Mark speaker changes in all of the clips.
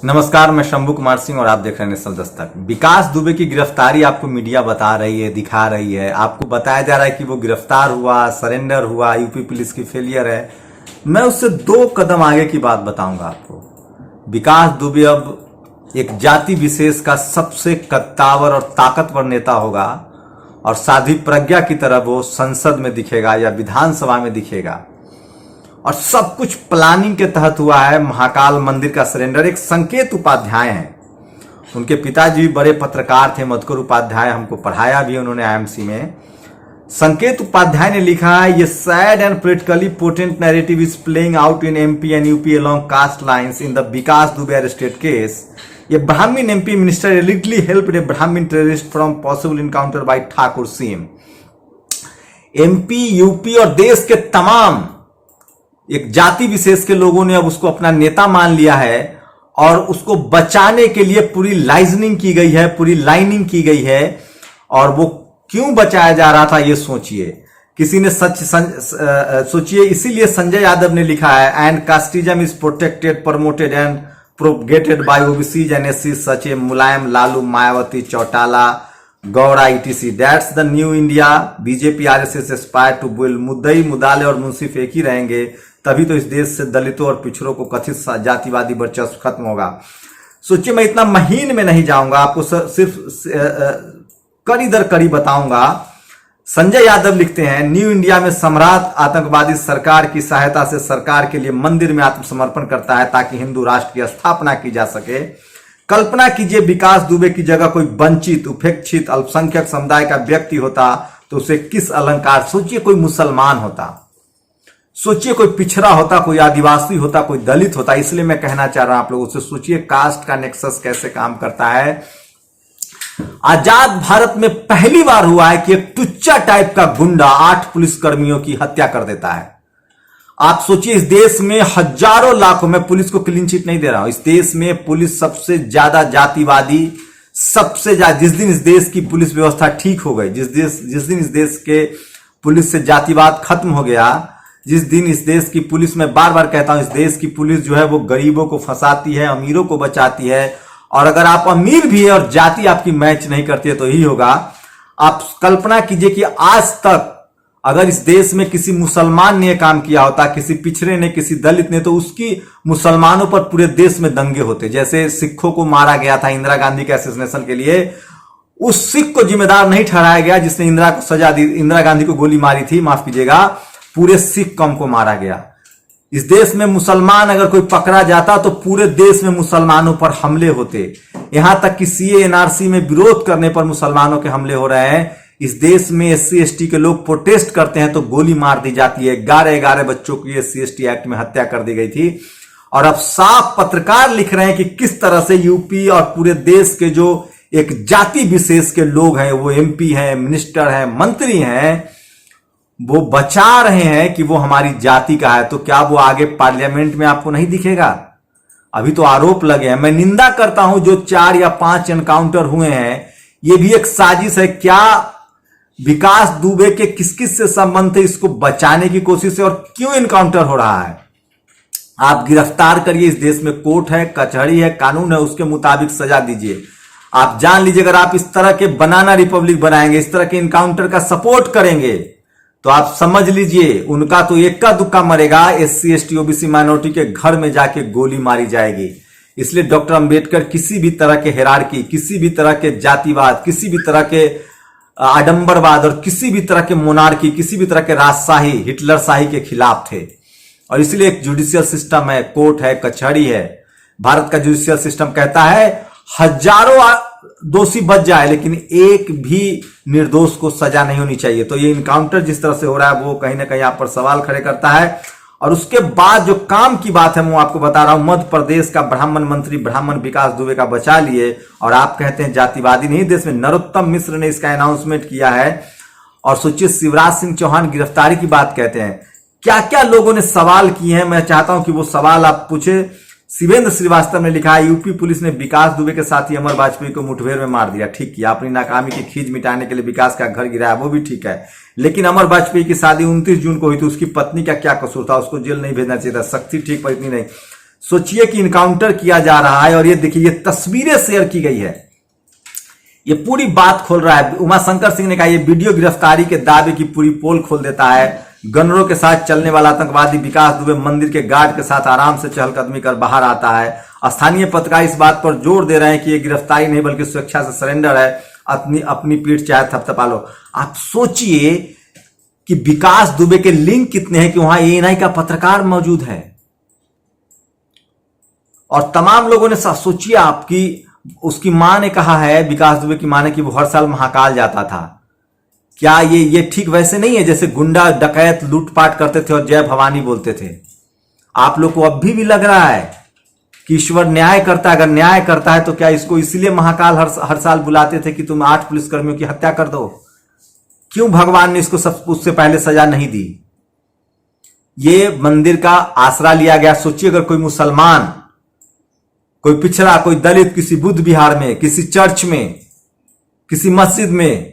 Speaker 1: नमस्कार, मैं शंभू कुमार सिंह और आप देख रहे हैं नेशनल दस्तक। विकास दुबे की गिरफ्तारी आपको मीडिया बता रही है, दिखा रही है, आपको बताया जा रहा है कि वो गिरफ्तार हुआ, सरेंडर हुआ, यूपी पुलिस की फेलियर है। मैं उससे 2 कदम आगे की बात बताऊंगा आपको। विकास दुबे अब एक जाति विशेष का सबसे कद्दावर और ताकतवर नेता होगा और साध्वी प्रज्ञा की तरह वो संसद में दिखेगा या विधानसभा में दिखेगा। और सब कुछ प्लानिंग के तहत हुआ है। महाकाल मंदिर का सरेंडर एक संकेत उपाध्याय हैं, उनके पिताजी भी बड़े पत्रकार थे, मधुकर उपाध्याय, हमको पढ़ाया भी उन्होंने आईएमसी में। संकेत उपाध्याय ने लिखा है, ये sad and politically potent narrative is playing out in MP and UP along caste lines in the Vikas Dubey arrested case. ये Brahmin MP minister allegedly helped a Brahmin terrorist from possible encounter by Thakur CM. MP, UP और देश के तमाम एक जाति विशेष के लोगों ने अब उसको अपना नेता मान लिया है और उसको बचाने के लिए पूरी लाइजनिंग की गई है, पूरी लाइनिंग की गई है। और वो क्यों बचाया जा रहा था ये सोचिए। किसी ने सोचिए, इसीलिए संजय यादव ने लिखा है, and casteism is protected, promoted and propagated by OBCs and एससीज such a Mulayam, Lalu, Mayawati, Chautala, Gowda etc. That's the new India BJP RSS aspire to build. मुद्दई, मुदाले और मुंसिफ एक ही रहेंगे, तभी तो इस देश से दलितों और पिछड़ों को कथित जातिवादी वर्चस्व खत्म होगा। सोचिए, मैं इतना महीन में नहीं जाऊंगा, आपको सिर्फ कड़ी दर कड़ी बताऊंगा। संजय यादव लिखते हैं, न्यू इंडिया में सम्राट आतंकवादी सरकार की सहायता से सरकार के लिए मंदिर में आत्मसमर्पण करता है ताकि हिंदू राष्ट्र की स्थापना की जा सके। कल्पना कीजिए, विकास दुबे की जगह कोई वंचित, उपेक्षित, अल्पसंख्यक समुदाय का व्यक्ति होता तो उसे किस अलंकार। सोचिए, कोई मुसलमान होता, सोचिए कोई पिछड़ा होता, कोई आदिवासी होता, कोई दलित होता। इसलिए मैं कहना चाह रहा हूं आप लोगों से, सोचिए कास्ट का नेक्सस कैसे काम करता है। आजाद भारत में पहली बार हुआ है कि एक टुच्चा टाइप का गुंडा 8 पुलिसकर्मियों की हत्या कर देता है। आप सोचिए, इस देश में हजारों लाखों, मैं पुलिस को क्लीन चिट नहीं दे रहा हूं, इस देश में पुलिस सबसे ज्यादा जातिवादी, सबसे ज्यादा, जिस दिन इस देश की पुलिस व्यवस्था ठीक हो गई, जिस दिन इस देश के पुलिस से जातिवाद खत्म हो गया, जिस दिन इस देश की पुलिस, मैं बार बार कहता हूं, इस देश की पुलिस जो है वो गरीबों को फंसाती है, अमीरों को बचाती है। और अगर आप अमीर भी है और जाति आपकी मैच नहीं करती है तो यही होगा। आप कल्पना कीजिए कि आज तक अगर इस देश में किसी मुसलमान ने काम किया होता, किसी पिछड़े ने, किसी दलित ने, तो उसकी मुसलमानों पर पूरे देश में दंगे होते। जैसे सिखों को मारा गया था इंदिरा गांधी के असैसिनेशन के लिए, उस सिख को जिम्मेदार नहीं ठहराया गया जिसने इंदिरा को सजा दी, इंदिरा गांधी को गोली मारी थी, माफ कीजिएगा, पूरे सिख कौम को मारा गया। इस देश में मुसलमान अगर कोई पकड़ा जाता तो पूरे देश में मुसलमानों पर हमले होते। यहां तक कि सीए एनआरसी में विरोध करने पर मुसलमानों के हमले हो रहे हैं। इस देश में एससी एसटी के लोग प्रोटेस्ट करते हैं तो गोली मार दी जाती है। 11 बच्चों की एससी एसटी एक्ट में हत्या कर दी गई थी। और अब साफ पत्रकार लिख रहे हैं कि किस तरह से यूपी और पूरे देश के जो एक जाति विशेष के लोग हैं, वो एमपी हैं, मिनिस्टर हैं, मंत्री हैं, वो बचा रहे हैं कि वो हमारी जाति का है। तो क्या वो आगे पार्लियामेंट में आपको नहीं दिखेगा? अभी तो आरोप लगे हैं। मैं निंदा करता हूं जो 4 या 5 एनकाउंटर हुए हैं, ये भी एक साजिश है। क्या विकास दुबे के किस किस से संबंध थे, इसको बचाने की कोशिश है और क्यों एनकाउंटर हो रहा है? आप गिरफ्तार करिए, इस देश में कोर्ट है, कचहरी है, कानून है, उसके मुताबिक सजा दीजिए। आप जान लीजिए, अगर आप इस तरह के बनाना रिपब्लिक बनाएंगे, इस तरह के इनकाउंटर का सपोर्ट करेंगे, तो आप समझ लीजिए उनका तो एक्का दुक्का मरेगा। एससी एसटी ओबीसी माइनॉरिटी के घर में जाके गोली मारी जाएगी। इसलिए डॉक्टर अंबेडकर किसी भी तरह के हेरारकी, किसी भी तरह के जातिवाद, किसी भी तरह के आडंबरवाद और किसी भी तरह के मोनार्की, किसी भी तरह के राजशाही, हिटलर शाही के खिलाफ थे। और इसलिए एक जुडिशियल सिस्टम है, कोर्ट है, कचहरी है। भारत का जुडिशियल सिस्टम कहता है हजारों दोषी बच जाए लेकिन एक भी निर्दोष को सजा नहीं होनी चाहिए। तो ये इनकाउंटर जिस तरह से हो रहा है वो कहीं ना कहीं आप पर सवाल खड़े करता है। और उसके बाद जो काम की बात है मैं आपको बता रहा हूं, मध्य प्रदेश का ब्राह्मण मंत्री ब्राह्मण विकास दुबे का बचा लिए और आप कहते हैं जातिवादी नहीं। देश में नरोत्तम मिश्र ने इसका अनाउंसमेंट किया है। और सोचिए, शिवराज सिंह चौहान गिरफ्तारी की बात कहते हैं, क्या क्या लोगों ने सवाल किए हैं, मैं चाहता हूं कि वो सवाल आप पूछे। शिवेंद्र श्रीवास्तव ने लिखा है, यूपी पुलिस ने विकास दुबे के साथी अमर वाजपेयी को मुठभेड़ में मार दिया। ठीक किया, अपनी नाकामी की खींच मिटाने के लिए विकास का घर गिराया, वो भी ठीक है। लेकिन अमर वाजपेयी की शादी 29 जून को हुई थी, उसकी पत्नी का क्या कसूर था? उसको जेल नहीं भेजना चाहिए था, सख्ती ठीक पर इतनी नहीं। सोचिए कि इनकाउंटर किया जा रहा है और ये देखिए ये तस्वीरें शेयर की गई है, ये पूरी बात खोल रहा है। उमाशंकर सिंह ने कहा ये वीडियो गिरफ्तारी के दावे की पूरी पोल खोल देता है। गनरों के साथ चलने वाला आतंकवादी विकास दुबे मंदिर के गार्ड के साथ आराम से चहलकदमी कर बाहर आता है। स्थानीय पत्रकार इस बात पर जोर दे रहे हैं कि ये गिरफ्तारी नहीं बल्कि स्वेच्छा से सरेंडर है, अपनी अपनी पीठ चाहे थपथपा लो। आप सोचिए कि विकास दुबे के लिंक कितने हैं कि वहां एएनआई का पत्रकार मौजूद है और तमाम लोगों ने सोचिए आपकी उसकी मां ने कहा है, विकास दुबे की मां ने, कि वो हर साल महाकाल जाता था। क्या ये ठीक वैसे नहीं है जैसे गुंडा डकैत लूटपाट करते थे और जय भवानी बोलते थे? आप लोग को अब भी लग रहा है कि ईश्वर न्याय करता है? अगर न्याय करता है तो क्या इसको इसलिए महाकाल हर साल बुलाते थे कि तुम 8 पुलिसकर्मियों की हत्या कर दो? क्यों भगवान ने इसको सब उससे पहले सजा नहीं दी? ये मंदिर का आसरा लिया गया। सोचिए अगर कोई मुसलमान, कोई पिछड़ा, कोई दलित किसी बुद्ध विहार में, किसी चर्च में, किसी मस्जिद में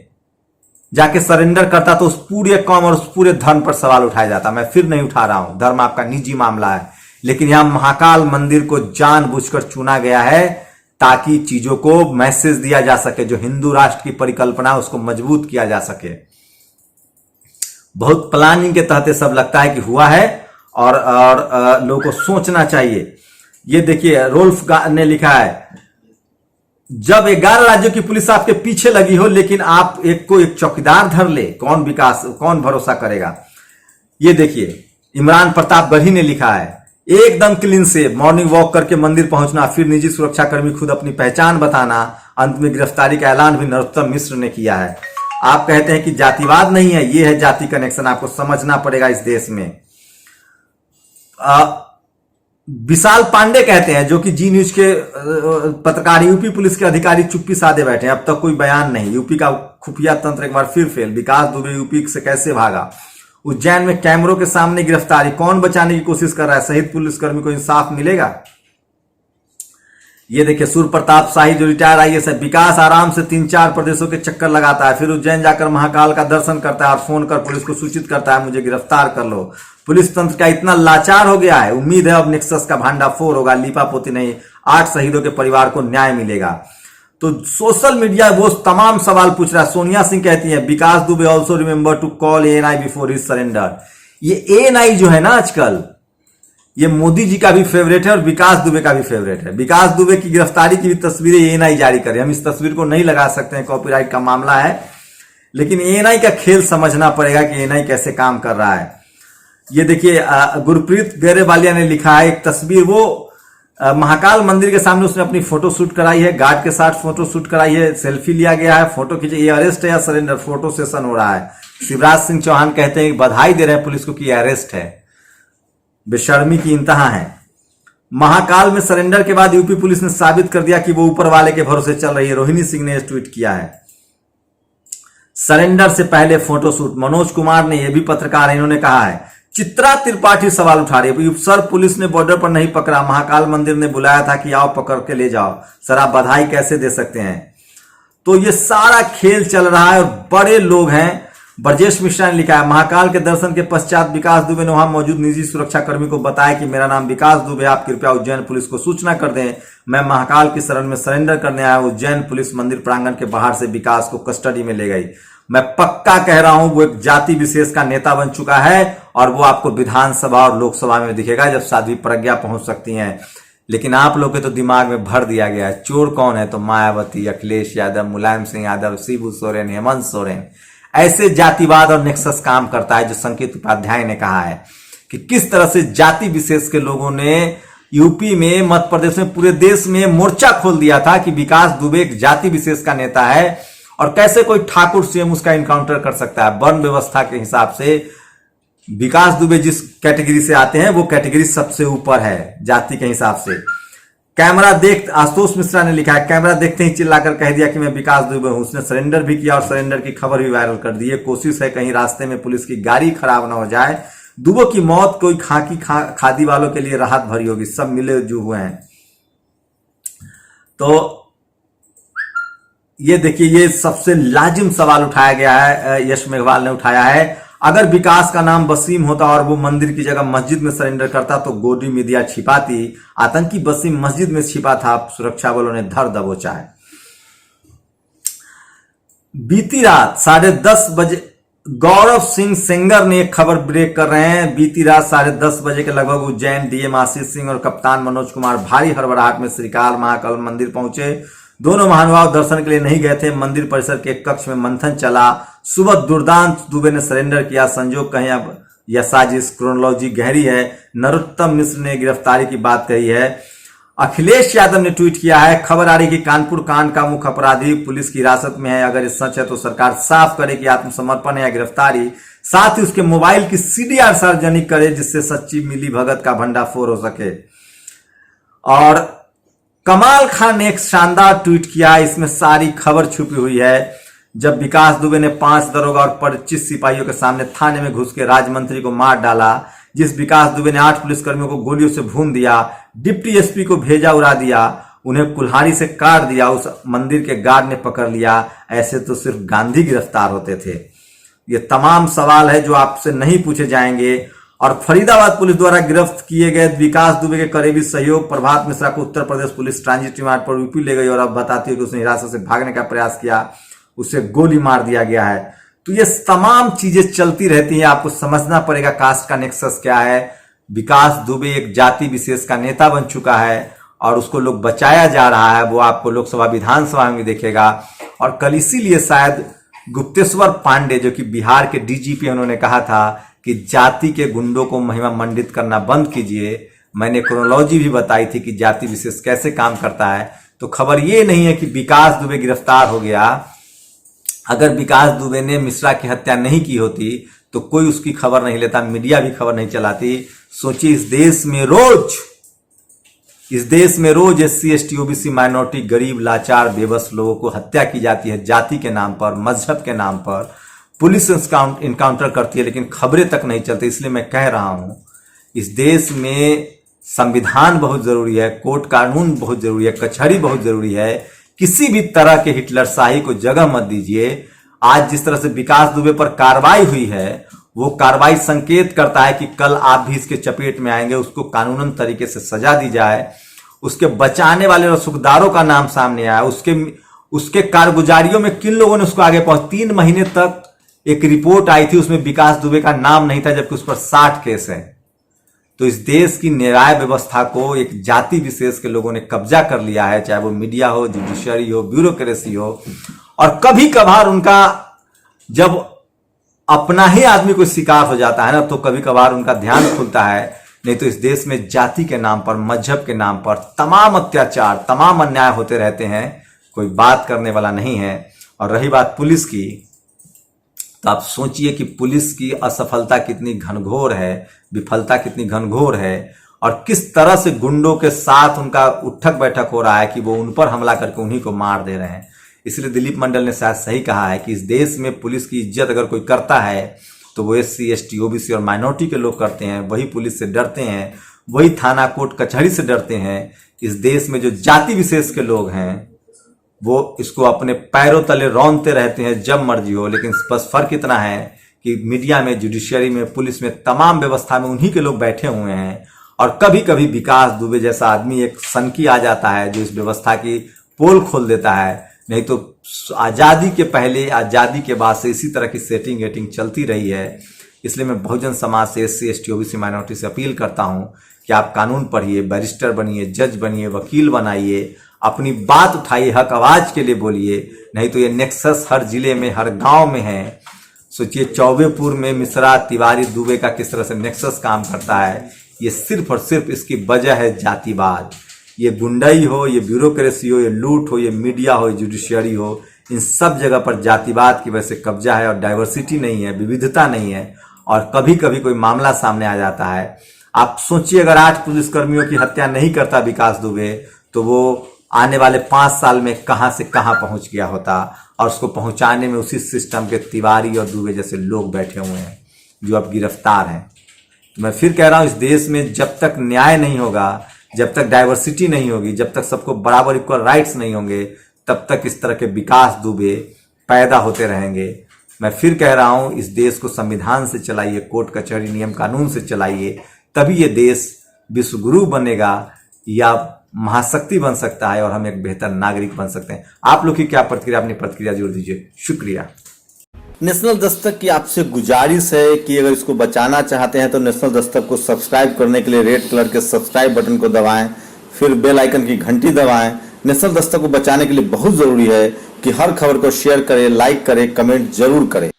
Speaker 1: जाके सरेंडर करता तो उस पूरे कौम और उस पूरे धर्म पर सवाल उठाया जाता। मैं फिर नहीं उठा रहा हूं, धर्म आपका निजी मामला है, लेकिन यहां महाकाल मंदिर को जानबूझकर चुना गया है ताकि चीजों को मैसेज दिया जा सके, जो हिंदू राष्ट्र की परिकल्पना उसको मजबूत किया जा सके। बहुत प्लानिंग के तहत सब लगता है कि हुआ है और लोगों को सोचना चाहिए। ये देखिए रोल्फ ने लिखा है, जब 11 राज्यों की पुलिस आपके पीछे लगी हो लेकिन आप एक चौकीदार धर ले, कौन भरोसा करेगा? ये देखिए इमरान प्रतापगढ़ी ने लिखा है, एकदम क्लीन से मॉर्निंग वॉक करके मंदिर पहुंचना, फिर निजी सुरक्षाकर्मी खुद अपनी पहचान बताना, अंत में गिरफ्तारी का ऐलान भी नरोत्तम मिश्र ने किया है। आप कहते हैं कि जातिवाद नहीं है, ये है जाति कनेक्शन। आपको समझना पड़ेगा इस देश में। विशाल पांडे कहते हैं, जो कि जी न्यूज के पत्रकार, यूपी पुलिस के अधिकारी चुप्पी साधे बैठे हैं, अब तक कोई बयान नहीं। यूपी का खुफिया तंत्र एक बार फिर फेल। विकास दुबे यूपी से कैसे भागा? उज्जैन में कैमरों के सामने गिरफ्तारी, कौन बचाने की कोशिश कर रहा है? शहीद पुलिसकर्मी को इंसाफ मिलेगा? ये देखिए सूर्य प्रताप शाही जो रिटायर आईएएस है, विकास आराम से 3-4 प्रदेशों के चक्कर लगाता है, फिर उज्जैन जाकर महाकाल का दर्शन करता है और फोन कर पुलिस को सूचित करता है मुझे गिरफ्तार कर लो। पुलिस तंत्र का इतना लाचार हो गया है। उम्मीद है अब नेक्सस का भांडाफोड़ होगा, लीपापोती नहीं, 8 शहीदों के परिवार को न्याय मिलेगा। तो सोशल मीडिया वो तमाम सवाल पूछ रहा है। सोनिया सिंह कहती है Vikas Dubey also remember to call ANI before his surrender. ये एएनआई जो है ना आजकल, ये मोदी जी का भी फेवरेट है और विकास दुबे का भी फेवरेट है। विकास दुबे की गिरफ्तारी की भी तस्वीरें एएनआई जारी करे। हम इस तस्वीर को नहीं लगा सकते हैं, कॉपीराइट का मामला है, लेकिन एएनआई का खेल समझना पड़ेगा कि एएनआई कैसे काम कर रहा है। ये देखिए गुरप्रीत गरेवालिया ने लिखा है एक तस्वीर, वो महाकाल मंदिर के सामने उसने अपनी फोटो शूट कराई है, गार्ड के साथ फोटो शूट कराई है, सेल्फी लिया गया है, फोटो खींचे। ये अरेस्ट है या सरेंडर? फोटो सेशन हो रहा है। शिवराज सिंह चौहान कहते हैं बधाई दे रहे हैं पुलिस को कि अरेस्ट है। बेशर्मी की इंतहा है। महाकाल में सरेंडर के बाद यूपी पुलिस ने साबित कर दिया कि वो ऊपर वाले के भरोसे चल रही है। रोहिणी सिंह ने ट्वीट किया है। सरेंडर से पहले फोटोशूट, मनोज कुमार ने, ये भी पत्रकार है, इन्होंने कहा है। चित्रा त्रिपाठी सवाल उठा रही है, सर पुलिस ने बॉर्डर पर नहीं पकड़ा, महाकाल मंदिर ने बुलाया था कि आओ पकड़ के ले जाओ, सर आप बधाई कैसे दे सकते हैं? तो ये सारा खेल चल रहा है और बड़े लोग हैं। ब्रजेश मिश्रा ने लिखा है महाकाल के दर्शन के पश्चात विकास दुबे ने वहां मौजूद निजी सुरक्षाकर्मी को बताया कि मेरा नाम विकास दुबे, आप कृपया उज्जैन पुलिस को सूचना कर दें, मैं महाकाल की शरण में सरेंडर करने आया। उज्जैन पुलिस मंदिर प्रांगण के बाहर से विकास को कस्टडी में ले गई। मैं पक्का कह रहा हूं वो एक जाति विशेष का नेता बन चुका है और वो आपको विधानसभा और लोकसभा में दिखेगा जब साध्वी प्रज्ञा पहुंच सकती हैं। लेकिन आप लोग के तो दिमाग में भर दिया गया है। चोर कौन है? तो मायावती, अखिलेश यादव, मुलायम सिंह यादव, शिबू सोरेन, हेमंत सोरेन। ऐसे जातिवाद और नेक्सस काम करता है, जो संकेत उपाध्याय ने कहा है कि किस तरह से जाति विशेष के लोगों ने यूपी में, मध्य प्रदेश में, पूरे देश में मोर्चा खोल दिया था कि विकास दुबे एक जाति विशेष का नेता है और कैसे कोई ठाकुर सीएम उसका इनकाउंटर कर सकता है। वर्ण व्यवस्था के हिसाब से विकास दुबे जिस कैटेगरी से आते हैं वो कैटेगरी सबसे ऊपर है जाति के हिसाब से। कैमरा देख, आशुतोष मिश्रा ने लिखा है, कैमरा देखते ही चिल्लाकर कह दिया कि मैं विकास दुबे हूं। उसने सरेंडर भी किया और सरेंडर की खबर भी वायरल कर दी है। कोशिश है कहीं रास्ते में पुलिस की गाड़ी खराब ना हो जाए। दुबे की मौत कोई खादी वालों के लिए राहत भरी होगी, सब मिले जो हुए हैं। तो ये देखिए, ये सबसे लाजिम सवाल उठाया गया है, यश मेघवाल ने उठाया है। अगर विकास का नाम वसीम होता और वो मंदिर की जगह मस्जिद में सरेंडर करता तो गोदी मीडिया छिपाती। आतंकी वसीम मस्जिद में छिपा था, सुरक्षा बलों ने धर दबोचा है। बीती रात 10:30 बजे गौरव सिंह सेंगर ने एक खबर ब्रेक कर रहे हैं। बीती रात 10:30 बजे के लगभग उज्जैन डीएम आशीष सिंह और कप्तान मनोज कुमार भारी हड़बड़ाहट में श्रीकाल महाकाल मंदिर पहुंचे। दोनों महानुभाव दर्शन के लिए नहीं गए थे। मंदिर परिसर के एक कक्ष में मंथन चला। सुबह दुर्दांत दुबे ने सरेंडर किया। संजोग कहें अब यह साजिश, क्रोनोलॉजी गहरी है। नरोत्तम मिश्र ने गिरफ्तारी की बात कही है। अखिलेश यादव ने ट्वीट किया है, खबर आ रही कि कानपुर कांड का मुख्य अपराधी पुलिस की हिरासत में है। अगर ये सच है तो सरकार साफ करे कि आत्मसमर्पण है या गिरफ्तारी। साथ ही उसके मोबाइल की सीडीआर सार्वजनिक करे जिससे सच्ची मिली भगत का भंडाफोड़ हो सके। और कमाल खान ने एक शानदार ट्वीट किया, इसमें सारी खबर छुपी हुई है। जब विकास दुबे ने 5 दरोगा और 25 सिपाहियों के सामने थाने में घुस के राज्य मंत्री को मार डाला, जिस विकास दुबे ने 8 पुलिसकर्मियों को गोलियों से भून दिया, डिप्टी एसपी को भेजा उड़ा दिया, उन्हें कुल्हाड़ी से काट दिया, उस मंदिर के गार्ड ने पकड़ लिया, ऐसे तो सिर्फ गांधी गिरफ्तार होते थे। ये तमाम सवाल है जो आपसे नहीं पूछे जाएंगे। और फरीदाबाद पुलिस द्वारा गिरफ्त किए गए विकास दुबे के करीबी सहयोग प्रभात मिश्रा को Uttar Pradesh police transit remand पर यूपी ले गई और अब बताती है कि उसने हिरासत से भागने का प्रयास किया, उसे गोली मार दिया गया है। तो ये तमाम चीजें चलती रहती हैं, आपको समझना पड़ेगा कास्ट का नेक्सस क्या है। विकास दुबे एक जाति विशेष का नेता बन चुका है और उसको लोग बचाया जा रहा है, वो आपको लोकसभा विधानसभा में देखेगा। और कल इसीलिए शायद गुप्तेश्वर पांडे जो कि बिहार के डीजीपी, उन्होंने कहा था कि जाति के गुंडों को महिमा मंडित करना बंद कीजिए। मैंने क्रोनोलॉजी भी बताई थी कि जाति विशेष कैसे काम करता है। तो खबर ये नहीं है कि विकास दुबे गिरफ्तार हो गया। अगर विकास दुबे ने मिश्रा की हत्या नहीं की होती तो कोई उसकी खबर नहीं लेता, मीडिया भी खबर नहीं चलाती। सोचिए इस देश में रोज SC ST OBC माइनॉरिटी, गरीब लाचार बेबस लोगों को हत्या की जाती है जाति के नाम पर, मजहब के नाम पर। पुलिस इनकाउंटर करती है लेकिन खबरें तक नहीं चलती। इसलिए मैं कह रहा हूं इस देश में संविधान बहुत जरूरी है, कोर्ट कानून बहुत जरूरी है, कचहरी बहुत जरूरी है। किसी भी तरह के हिटलरशाही को जगह मत दीजिए। आज जिस तरह से विकास दुबे पर कार्रवाई हुई है वो कार्रवाई संकेत करता है कि कल आप भी इसके चपेट में आएंगे। उसको कानूनन तरीके से सजा दी जाए, उसके बचाने वाले रसूखदारों का नाम सामने आया, उसके कारगुजारियों में किन लोगों ने उसको आगे पहुंच। 3 महीने तक एक रिपोर्ट आई थी उसमें विकास दुबे का नाम नहीं था, जबकि उस पर 60 केस है। तो इस देश की न्याय व्यवस्था को एक जाति विशेष के लोगों ने कब्जा कर लिया है, चाहे वो मीडिया हो, जुडिशरी हो, ब्यूरोक्रेसी हो। और कभी कभार उनका जब अपना ही आदमी कोई शिकार हो जाता है ना, तो कभी कभार उनका ध्यान खुलता है। नहीं तो इस देश में जाति के नाम पर, मजहब के नाम पर तमाम अत्याचार, तमाम अन्याय होते रहते हैं, कोई बात करने वाला नहीं है। और रही बात पुलिस की, तो आप सोचिए कि पुलिस की असफलता कितनी घनघोर है, विफलता कितनी घनघोर है, और किस तरह से गुंडों के साथ उनका उठक बैठक हो रहा है कि वो उन पर हमला करके उन्हीं को मार दे रहे हैं। इसलिए दिलीप मंडल ने शायद सही कहा है कि इस देश में पुलिस की इज्जत अगर कोई करता है तो वो SC ST OBC और माइनॉरिटी के लोग करते हैं। वही पुलिस से डरते हैं, वही थाना कोर्ट कचहरी से डरते हैं। इस देश में जो जाति विशेष के लोग हैं वो इसको अपने पैरों तले रौंदते रहते हैं जब मर्जी हो। लेकिन बस फर्क इतना है कि मीडिया में, जुडिशरी में, पुलिस में, तमाम व्यवस्था में उन्हीं के लोग बैठे हुए हैं। और कभी कभी विकास दुबे जैसा आदमी एक सनकी आ जाता है जो इस व्यवस्था की पोल खोल देता है। नहीं तो आज़ादी के पहले, आज़ादी के बाद से इसी तरह की सेटिंग वेटिंग चलती रही है। इसलिए मैं बहुजन समाज से, SC ST OBC माइनॉरिटी से अपील करता हूं कि आप कानून पढ़िए, बैरिस्टर बनिए, जज बनिए, वकील बनाइए, अपनी बात उठाइए, हक आवाज के लिए बोलिए। नहीं तो ये नेक्सस हर जिले में, हर गांव में है। सोचिए चौबेपुर में मिश्रा, तिवारी, दुबे का किस तरह से नेक्सस काम करता है। ये सिर्फ और सिर्फ इसकी वजह है जातिवाद। ये गुंडाई हो, ये ब्यूरोक्रेसी हो, ये लूट हो, ये मीडिया हो, ये जुडिशियरी हो, इन सब जगह पर जातिवाद की वजह से कब्जा है। और डाइवर्सिटी नहीं है, विविधता नहीं है। और कभी कभी कोई मामला सामने आ जाता है। आप सोचिए अगर 8 पुलिसकर्मियों की हत्या नहीं करता विकास दुबे तो वो आने वाले 5 साल में कहां से कहां पहुंच गया होता। और उसको पहुंचाने में उसी सिस्टम के तिवारी और दुबे जैसे लोग बैठे हुए हैं जो अब गिरफ्तार हैं। तो मैं फिर कह रहा हूं इस देश में जब तक न्याय नहीं होगा, जब तक डाइवर्सिटी नहीं होगी, जब तक सबको बराबर इक्वल राइट्स नहीं होंगे, तब तक इस तरह के विकास दुबे पैदा होते रहेंगे। मैं फिर कह रहा हूं, इस देश को संविधान से चलाइए, कोर्ट कचहरी नियम कानून से चलाइए, तभी ये देश विश्वगुरु बनेगा या महाशक्ति बन सकता है और हम एक बेहतर नागरिक बन सकते हैं। आप लोग की क्या प्रतिक्रिया, अपनी प्रतिक्रिया जरूर दीजिए। शुक्रिया। नेशनल दस्तक की आपसे गुजारिश है कि अगर इसको बचाना चाहते हैं तो नेशनल दस्तक को सब्सक्राइब करने के लिए रेड कलर के सब्सक्राइब बटन को दबाएं, फिर बेल आइकन की घंटी दबाएं। नेशनल दस्तक को बचाने के लिए बहुत जरूरी है कि हर खबर को शेयर करें, लाइक करें, कमेंट जरूर करें।